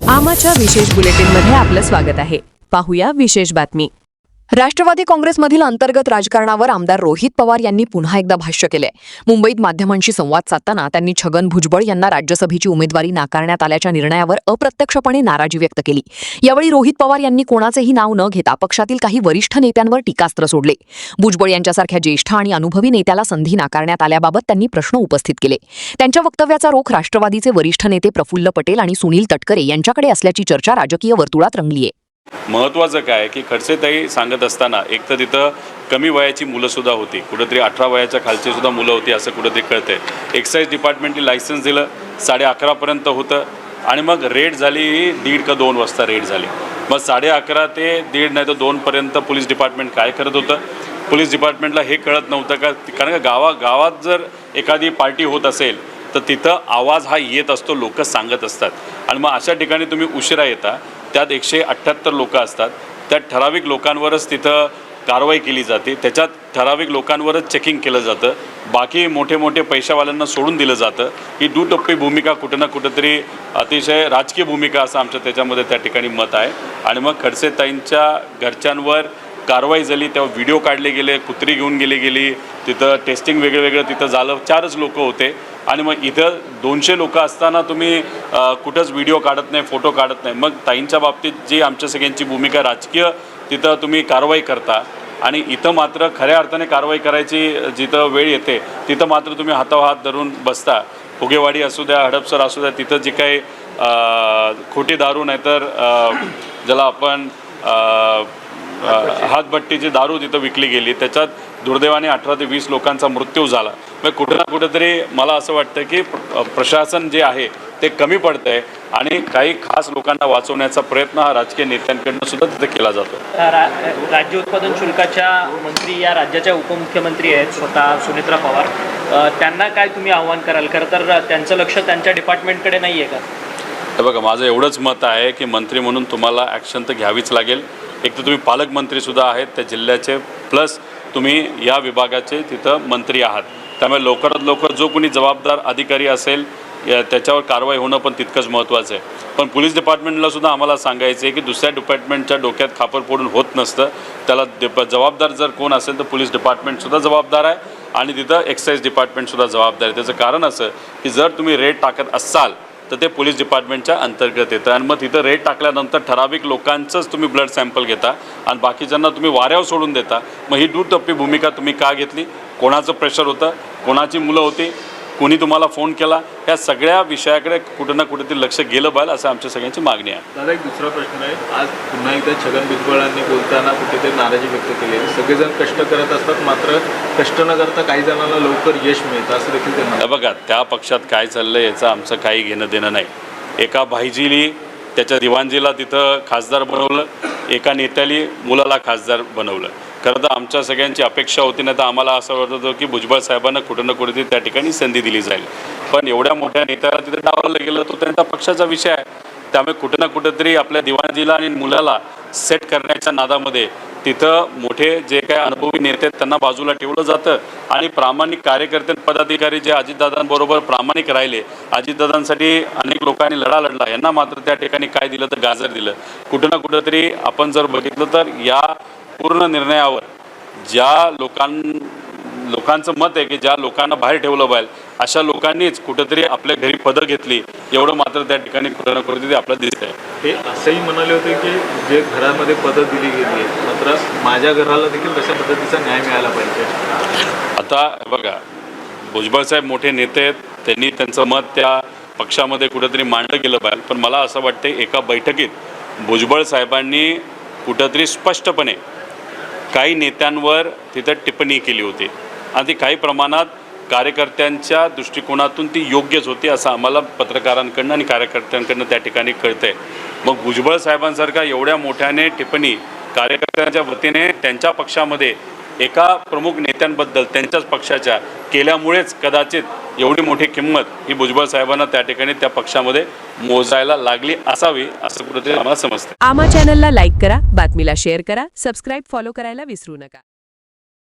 आमाच्या विशेष बुलेटिनमध्ये आपलं स्वागत आहे। पाहूया विशेष बातमी। राष्ट्रवादी काँग्रेसमधील अंतर्गत राजकारणावर आमदार रोहित पवार यांनी पुन्हा एकदा भाष्य केले। मुंबईत माध्यमांशी संवाद साधताना त्यांनी छगन भुजबळ यांना राज्यसभेची उमेदवारी नाकारण्यात आल्याच्या निर्णयावर अप्रत्यक्षपणे नाराजी व्यक्त केली। यावेळी रोहित पवार यांनी कोणाचेही नाव न घेता पक्षातील काही वरिष्ठ नेत्यांवर टीकास्त्र सोडले। भुजबळ यांच्यासारख्या ज्येष्ठ आणि अनुभवी नेत्याला संधी नाकारण्यात आल्याबाबत त्यांनी प्रश्न उपस्थित केले। त्यांच्या वक्तव्याचा रोख राष्ट्रवादीचे वरिष्ठ नेते प्रफुल्ल पटेल आणि सुनील तटकरे यांच्याकडे असल्याची चर्चा राजकीय वर्तुळात रंगली आहे। महत्त्वाचं काय की खडसेताई सांगत असताना एक तर तिथं कमी वयाची मुलं सुद्धा होती, कुठेतरी 18 वयाच्या खालची सुद्धा मुलं होती असं कुठेतरी कळतंय। एक्साईज डिपार्टमेंटने लायसन्स दिलं, 11:30 पर्यंत होतं आणि मग रेड झाली 1:30 का 2 वाजता रेड झाली। मग 11:30 ते 1:30 नाही तर 2 पर्यंत पोलीस डिपार्टमेंट काय करत होतं? पोलीस डिपार्टमेंटला हे कळत नव्हतं का? कारण का गावात जर एखादी पार्टी होत असेल तर तिथं आवाज हा येत असतो, लोक सांगत असतात आणि मग अशा ठिकाणी तुम्ही उशिरा येता, त्यात 178 लोक असतात, त्या ठराविक लोकांवरच तिथं कारवाई केली जाते, त्याच्यात ठराविक लोकांवरच चेकिंग केलं जातं, बाकी मोठे मोठे पैशावाल्यांना सोडून दिलं जातं। ही दुटप्पी भूमिका कुठं ना कुठंतरी अतिशय राजकीय भूमिका असं आमचं त्याच्यामध्ये त्या ठिकाणी मत आहे। आणि मग खडसेताईंच्या घरच्यांवर कारवाई झाली, तेव्हा व्हिडिओ काढले गेले, कुत्री घेऊन गेली, तिथं टेस्टिंग वेगळं तिथं झालं, 4च लोक होते आणि मग इथं 200 लोक असताना तुम्ही कुठंच व्हिडिओ काढत नाही, फोटो काढत नाही। मग ताईंच्या बाबतीत जी आमच्या सगळ्यांची भूमिका राजकीय, तिथं तुम्ही कारवाई करता आणि इथं मात्र खऱ्या अर्थाने कारवाई करायची जिथं वेळ येते तिथं मात्र तुम्ही हातावर हात धरून बसता। फुगेवाडी असू द्या, हडपसर असू द्या, तिथं जी काही खोटी दारू नाहीतर ज्याला आपण हातभट्टीची दारू तिथं विकली गेली, त्याच्यात दुर्दैवाने 18 ते 20 लोकांचा मृत्यू झाला। मग कुठे ना कुठेतरी मला असं वाटतं की प्रशासन जे आहे ते कमी पडतं आहे आणि काही खास लोकांना वाचवण्याचा प्रयत्न हा राजकीय नेत्यांकडून सुद्धा तिथे केला जातो। राज्य उत्पादन शुल्काच्या मंत्री या राज्याच्या उपमुख्यमंत्री आहेत स्वतः सुनेत्रा पवार, त्यांना काय तुम्ही आव्हान कराल? खरं तर त्यांचं लक्ष त्यांच्या डिपार्टमेंटकडे नाही आहे का? हे बघा, माझं एवढंच मत आहे की मंत्री म्हणून तुम्हाला ॲक्शन तर घ्यावीच लागेल। एक तर तुम्ही पालकमंत्रीसुद्धा आहेत त्या जिल्ह्याचे, प्लस तुम्ही या विभागाचे तिथं मंत्री आहात, त्यामुळे लवकरात लवकर जो कोणी जबाबदार अधिकारी असेल त्याच्यावर कारवाई होणं पण तितकंच महत्त्वाचं आहे। पण पोलीस डिपार्टमेंटला सुद्धा आम्हाला सांगायचं आहे की दुसऱ्या डिपार्टमेंटच्या डोक्यात खापर पडून होत नसतं, त्याला जबाबदार जर कोण असेल तर पोलीस डिपार्टमेंटसुद्धा जबाबदार आहे आणि तिथं एक्साईज डिपार्टमेंटसुद्धा जबाबदार आहे। त्याचं कारण असं की जर तुम्ही रेड टाकत असाल तर ते पोलीस डिपार्टमेंटच्या अंतर्गत येतं आणि मग तिथं रेड टाकल्यानंतर ठराविक लोकांचंच तुम्ही ब्लड सॅम्पल घेता आणि बाकीच्यांना तुम्ही वाऱ्यावर सोडून देता। मग ही दुटप्पी भूमिका तुम्ही का घेतली? कोणाचं प्रेशर होतं? कोणाची मुलं होती? कोणी तुम्हाला फोन केला? या सगळ्या विषयाकडे कुठं ना कुठेतरी लक्ष गेलं पाहिजे असं आमच्या सगळ्यांची मागणी आहे। दादा, एक दुसरा प्रश्न आहे। आज पुन्हा एकदा छगन भुजबळांनी बोलताना कुठेतरी नाराजी व्यक्त केली आहे। सगळेजण कष्ट करत असतात, मात्र कष्ट न करता काही जणांना लवकर यश मिळतं असं देखील त्यांना। बघा, त्या पक्षात काय चाललं याचं आमचं काही घेणं देणं नाही। एका भाईजीली त्याच्या दिवाणजीला तिथं खासदार बनवलं, एका नेत्याली मुलाला खासदार बनवलं। खरं तर आमच्या सगळ्यांची अपेक्षा होती, नाही तर आम्हाला असं वाटत होतं की भुजबळ साहेबांना कुठं ना कुठेतरी त्या ठिकाणी संधी दिली जाईल, पण एवढ्या मोठ्या नेत्याला तिथे डावललं गेलं, तो त्यांचा पक्षाचा विषय आहे। त्यामुळे कुठं ना कुठेतरी आपल्या दिवाणजीला आणि मुलाला सेट करण्याच्या नादामध्ये तिथं मोठे जे काही अनुभवी नेते आहेत त्यांना बाजूला ठेवलं जातं आणि प्रामाणिक कार्यकर्ते पदाधिकारी जे अजितदादांबरोबर प्रामाणिक राहिले, अजितदादांसाठी अनेक लोकांनी लढा लढला, यांना मात्र त्या ठिकाणी काय दिलं तर गाजर दिलं। कुठं ना कुठंतरी आपण जर बघितलं तर या पूर्ण निर्णयावर ज्या लोकांचं मत आहे की ज्या लोकांना बाहेर ठेवलं पाहिजे अशा लोकांनीच कुठेतरी आपल्या घरी पदं घेतली, एवढं मात्र त्या ठिकाणी कुठं ना कुठेतरी आपल्याला दिसतंय। हे असंही म्हणाले होते की जे घरामध्ये पदं दिली गेली आहेत, मात्र माझ्या घराला देखील तशा पद्धतीचा न्याय मिळाला पाहिजे। आता बघा, भुजबळ साहेब मोठे नेते आहेत, त्यांनी त्यांचं मत त्या पक्षामध्ये कुठेतरी मांडलं गेलं पाहिजे, पण मला असं वाटतं एका बैठकीत भुजबळ साहेबांनी कुठेतरी स्पष्टपणे काही नेत्यांवर तिथं टिप्पणी केली होती आणि ती काही प्रमाणात कार्यकर्त्यांच्या दृष्टिकोनातून ती योग्यच होती असं आम्हाला पत्रकारांकडनं आणि कार्यकर्त्यांकडनं त्या ठिकाणी कळतंय। मग भुजबळ साहेबांसारखा एवढ्या मोठ्याने टिप्पणी कार्यकर्त्यांच्या वतीने त्यांच्या पक्षामध्ये एका प्रमुख नेत्यांबद्दल त्यांच्याच पक्षाच्या केल्यामुळेच कदाचित एवढी मोठी किंमत ही भुजबळ साहेबांना त्या ठिकाणी त्या पक्षामध्ये मोजायला लागली असावी असं कुठेतरी आम्हाला समजतं। आमा चॅनलला लाईक करा, बातमीला शेअर करा, सबस्क्राईब फॉलो करायला विसरू नका।